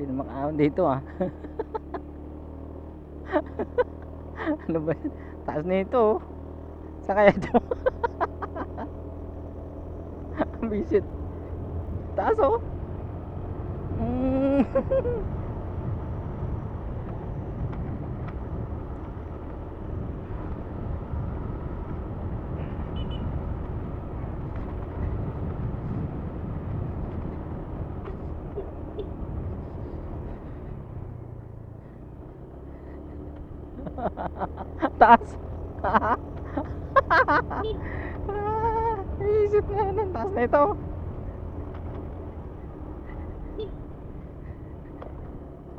Hindi na makaahon dito ah. Ano ba yan? Taas nito oh. Sa kaya ito? Visit. Taas oh. Mm. Taas. Visit nga nun. Taas na ito.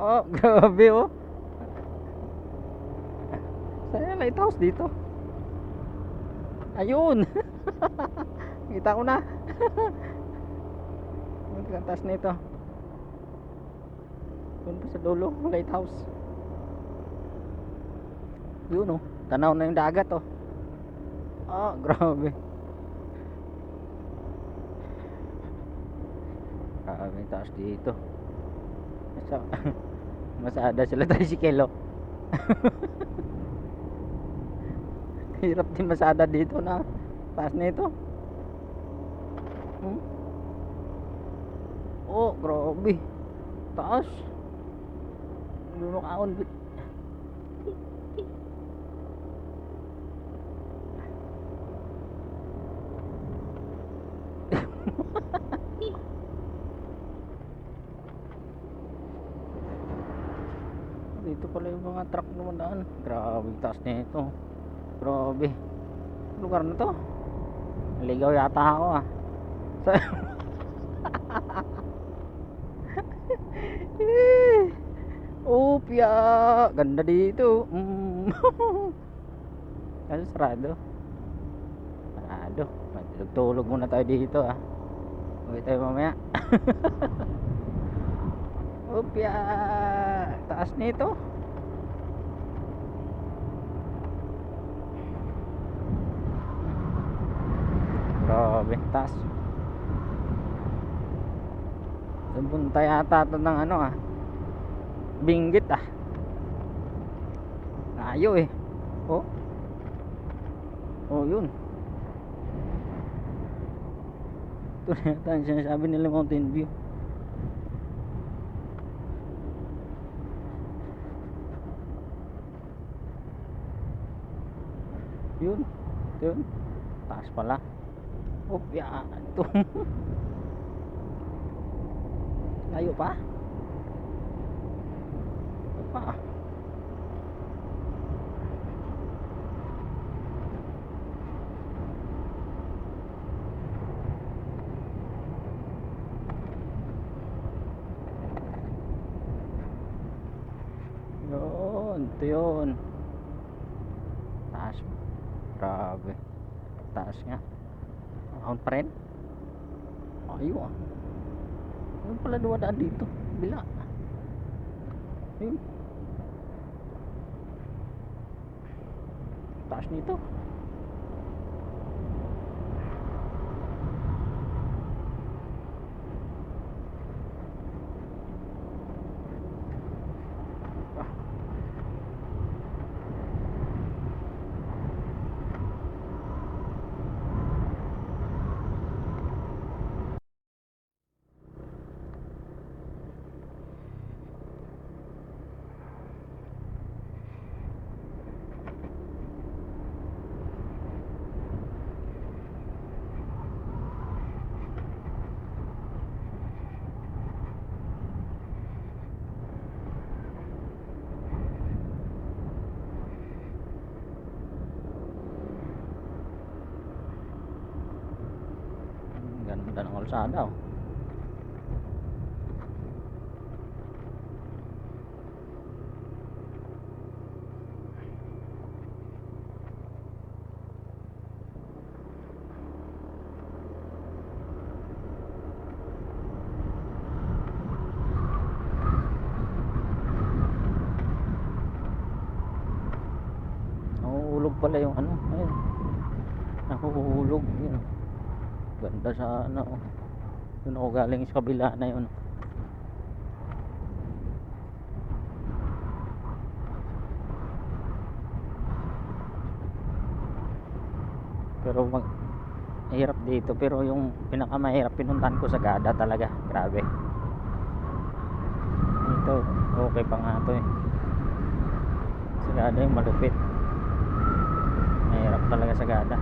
Oh, grabe oh. Saan lighthouse dito? Ayun. Kita ko na. Ang taas na ito. Doon pa sa dulo, lighthouse. Yun oh. Tanaw na yung dagat oh. Ah, grabe. Grabe taas dito. Masada sila tricycle oh. Hirap din masada dito na taas nito. Oh, grabe. Taas. Lumakaon. Dito pala yung mga truck naman daan. Grabe taas nito. Grabe. Lugar na to. Naligaw yata ako ah. Opya. Ganda dito. Ano sarado? Sarado. Tulog muna tayo dito ah. Uwi tayo mamaya. Opya. Taas nito. Grabe, taas. Punta yata ito ng ano ah, Benguet ah. Layo eh. Oh. Oh yun. Ito na yata ang sinasabi nila Mountain View. Yun. Yun. Taas pala. Oh yan. Ito. Layo pa? Ito pa. Yun. Ito yun. Taas. Grabe. Taas nga. Ahon pa rin. Ayun ah. Ayun pala duwadaan dito. Bila. Ayun. Taas nito. Ganda ng kalsada oh. Nahuhulog pala yung ano. Ayun. Nahuhulog yun. Ganda sa ano. Doon ako galing sa kabila na yun. Pero mahirap dito, pero yung pinakamahirap pinuntahan ko Sagada talaga, grabe. Dito okay pa nga to eh. Sagada yung malupit, mahirap talaga Sagada.